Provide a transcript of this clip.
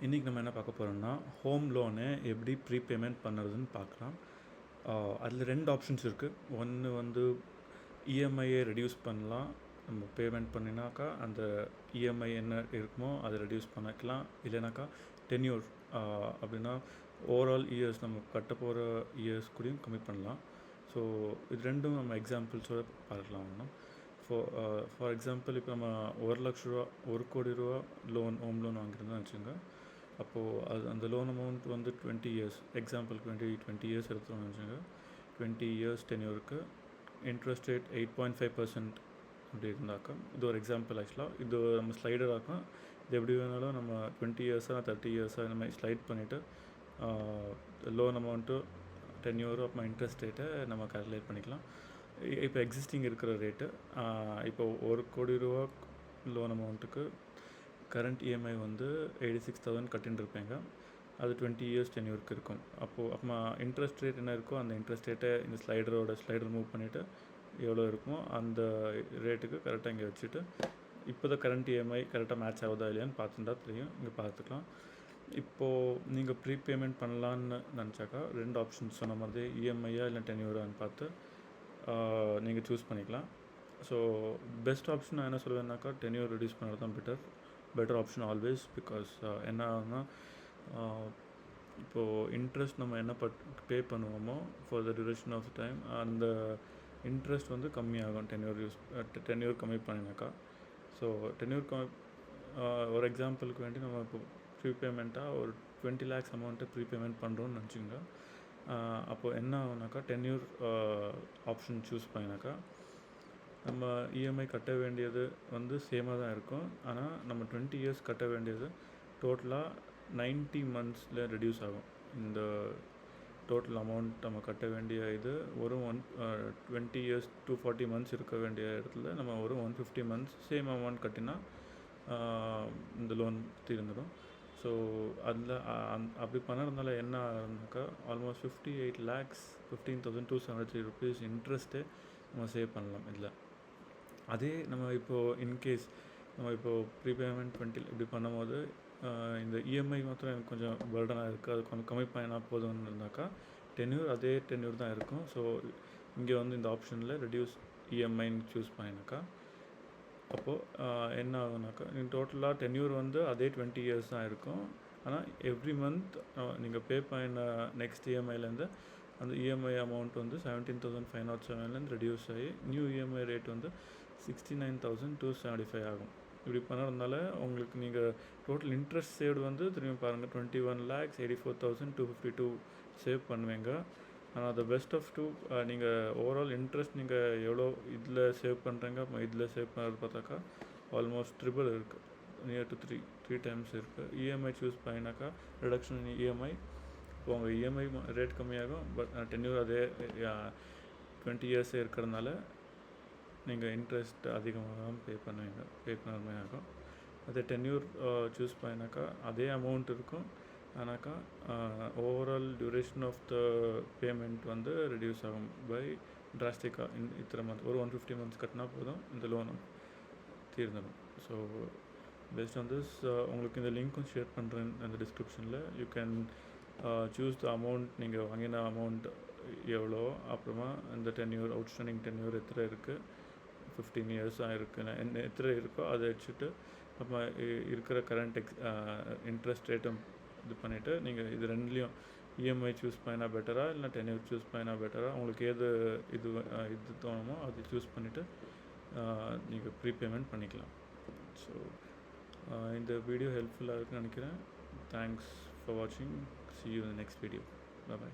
இன்றைக்கி நம்ம என்ன பார்க்க போகிறோம்னா ஹோம் லோனை எப்படி ப்ரீபேமெண்ட் பண்ணுறதுன்னு பார்க்கலாம். அதில் 2 ஆப்ஷன்ஸ் இருக்குது. ஒன்று வந்து இஎம்ஐயை ரெடியூஸ் பண்ணலாம். நம்ம பேமெண்ட் பண்ணினாக்கா அந்த இஎம்ஐ என்ன இருக்குமோ அதை ரெடியூஸ் பண்ணிக்கலாம். இல்லைனாக்கா டென்யூர் அப்படின்னா ஓவரால் இயர்ஸ் நம்ம கட்ட போகிற இயர்ஸ் கூடயும் கம்மி பண்ணலாம். ஸோ இது ரெண்டும் நம்ம எக்ஸாம்பிள்ஸோடு பார்க்கலாம். ஒன்றும் ஃபார் எக்ஸாம்பிள் இப்போ நம்ம 1,00,000 1,00,00,000 லோன் ஹோம் லோன் வாங்கியிருந்தோம்னு வச்சுங்க. அப்போது அந்த லோன் அமௌண்ட் வந்து 20 இயர்ஸ், எக்ஸாம்பிளுக்கு 20 இயர்ஸ் எடுத்தோம்னு வச்சுங்க. 20 இயர்ஸ் டென்யூருக்கு இன்ட்ரெஸ்ட் ரேட் 8.5% அப்படி இருந்தாக்கா, இது ஒரு எக்ஸாம்பிள். ஆக்சுவலாக இது நம்ம ஸ்லைடராக இது எப்படி வேணாலும் நம்ம 20 இயர்ஸாக 30 இயர்ஸாக இந்த மாதிரி ஸ்லைட் பண்ணிவிட்டு லோன் அமௌண்ட்டு டென்யூர் அப்புறம் இன்ட்ரெஸ்ட் ரேட்டை நம்ம கால்குலேட் பண்ணிக்கலாம். இப்போ எக்ஸிஸ்டிங் இருக்கிற ரேட்டு இப்போ 1,00,00,000 ரூபா லோன் அமௌண்ட்டுக்கு கரண்ட் இஎம்ஐ வந்து 86,000 கட்டின்னு இருப்பேங்க. அது 20 இயர்ஸ் டென்யூருக்கு இருக்கும். அப்புறமா இன்ட்ரெஸ்ட் ரேட் என்ன இருக்கோ அந்த இன்ட்ரெஸ்ட் ரேட்டை இந்த ஸ்லைடர் மூவ் பண்ணிவிட்டு எவ்வளோ இருக்குமோ அந்த ரேட்டுக்கு கரெக்டாக இங்கே வச்சுட்டு இப்போ தான் கரண்ட் இஎம்ஐ கரெக்டாக மேட்ச் ஆகுதா இல்லையான்னு பார்த்துட்டா தெரியும். இங்கே பார்த்துக்கலாம். இப்போது நீங்கள் ப்ரீபேமெண்ட் பண்ணலான்னு நினச்சாக்கா 2 ஆப்ஷன்ஸ் சொன்ன மாதிரி இஎம்ஐயா இல்லை டென்யூரான்னு பார்த்து நீங்கள் சூஸ் பண்ணிக்கலாம். ஸோ பெஸ்ட் ஆப்ஷன் நான் என்ன சொல்லுவேன்னாக்கா டென்யூர் ரெடியூஸ் பண்ணுறது தான் பெட்டர் ஆப்ஷன் ஆல்வேஸ். பிகாஸ் என்ன ஆகுதுன்னா இப்போது இன்ட்ரெஸ்ட் நம்ம என்ன பே பண்ணுவோமோ for the duration of time அந்த இன்ட்ரெஸ்ட் வந்து கம்மியாகும் டென்யூர் கம்மி பண்ணினாக்கா. ஸோ டென்யூர் ஒரு எக்ஸாம்பிளுக்கு வேண்டி நம்ம இப்போ ப்ரீபேமெண்ட்டாக ஒரு 20 lakhs அமௌண்ட்டை ப்ரீபேமெண்ட் பண்ணுறோன்னு நினச்சிங்க. அப்போது என்ன ஆகுனாக்கா டென்யூர் ஆப்ஷன் சூஸ் பண்ணினாக்கா நம்ம இஎம்ஐ கட்ட வேண்டியது வந்து சேமாக தான் இருக்கும். ஆனால் நம்ம 20 இயர்ஸ் கட்ட வேண்டியது டோட்டலாக 90 monthஸில் ரெடியூஸ் ஆகும். இந்த டோட்டல் அமௌண்ட் நம்ம கட்ட வேண்டிய இது ஒரு 20 இயர்ஸ் 240 months இருக்க வேண்டிய இடத்துல நம்ம ஒரு 150 months சேம் அமௌண்ட் கட்டினா இந்த லோன் தீர்ந்துடும். ஸோ அதில் அப்படி பண்ணுறதுனால என்ன ஆகுதுனாக்கா ஆல்மோஸ்ட் 58 lakhs 15,273 rupees இன்ட்ரெஸ்ட்டே நம்ம சேவ் பண்ணலாம் இதில். அதே நம்ம இப்போது இன்கேஸ் நம்ம இப்போது ப்ரீபேமெண்ட் 20 இப்படி பண்ணும்போது இந்த இஎம்ஐ மாத்திரம் எனக்கு கொஞ்சம் பர்டனாக இருக்குது, அது கொஞ்சம் கம்மி பண்ணினா போதும்னு இருந்தாக்கா அதே டென்யூர் தான் இருக்கும். ஸோ இங்கே வந்து இந்த ஆப்ஷனில் ரெடியூஸ் இஎம்ஐன்னு சூஸ் பண்ணினாக்கா அப்போது என்ன ஆகுனாக்கா டோட்டலாக டென்யூர் வந்து அதே 20 இயர்ஸ் தான் இருக்கும். ஆனால் எவ்ரி மந்த் நீங்கள் பே பண்ண நெக்ஸ்ட் இஎம்ஐலேருந்து அந்த இஎம்ஐ அமௌண்ட் வந்து 17,507 ரெடியூஸ் ஆகி நியூ இஎம்ஐ ரேட் வந்து 69,275 ஆகும். இப்படி பண்ணுறதுனால உங்களுக்கு நீங்கள் டோட்டல் இன்ட்ரெஸ்ட் சேவ்டு வந்து திரும்பி பாருங்கள் 21,84,252 சேவ் பண்ணுவீங்க. ஆனால் அது பெஸ்ட் ஆஃப் டூ நீங்கள் ஓவரால் இன்ட்ரெஸ்ட் நீங்கள் எவ்வளோ இதில் சேவ் பண்ணுறீங்க அப்போ இதில் சேவ் பண்ணுறது பார்த்தாக்கா ஆல்மோஸ்ட் ட்ரிபிள் இருக்குது, நியர் டு த்ரீ டைம்ஸ் இருக்குது. இஎம்ஐ சூஸ் பண்ணினாக்கா ரிடக்ஷன் இன் இஎம்ஐ இப்போ உங்கள் இஎம்ஐ ரேட் கம்மியாகும். பட் டென்யூர் அதே 20 இயர்ஸே இருக்கிறதுனால நீங்கள் இன்ட்ரெஸ்ட் அதிகமாக தான் பே பண்ணுற மாதிரி ஆகும். அதே டென்யூர் சூஸ் பண்ணினாக்கா அதே அமௌண்ட் இருக்கும். ஆனாக்கா overall duration of the payment வந்து ரெடியூஸ் ஆகும் பை டிராஸ்டிக்காக. இத்தனை மந்த் ஒரு 150 months கட்டினா போதும் இந்த லோனும் தீர்ந்துடும். ஸோ பேஸ்ட் ஆன் திஸ் உங்களுக்கு இந்த லிங்க்கும் ஷேர் பண்ணுறேன் அந்த டிஸ்கிரிப்ஷனில். You can choose the amount, நீங்கள் வாங்கின அமௌண்ட் எவ்வளோ, அப்புறமா இந்த டென்யூர் அவுட்ஸ்டாண்டிங் டென்யூர் எத்தனை இருக்குது, 15 இயர்ஸாக இருக்குன்னு எத்தனை இருக்கோ அதை வச்சுட்டு நம்ம இருக்கிற கரண்ட் இன்ட்ரெஸ்ட் ரேட்டும் இது பண்ணிவிட்டு நீங்கள் இது ரெண்டுலேயும் இஎம்ஐ சூஸ் பண்ணினா பெட்டரா இல்லை டென்யூர் சூஸ் பண்ணினா பெட்டரா, உங்களுக்கு எது இது தோணுமோ அது சூஸ் பண்ணிவிட்டு நீங்கள் ப்ரீபேமெண்ட் பண்ணிக்கலாம். ஸோ இந்த வீடியோ ஹெல்ப்ஃபுல்லாக இருக்குன்னு நினைக்கிறேன். தேங்க்ஸ் ஃபார் வாட்சிங். See you in the next video. Bye bye.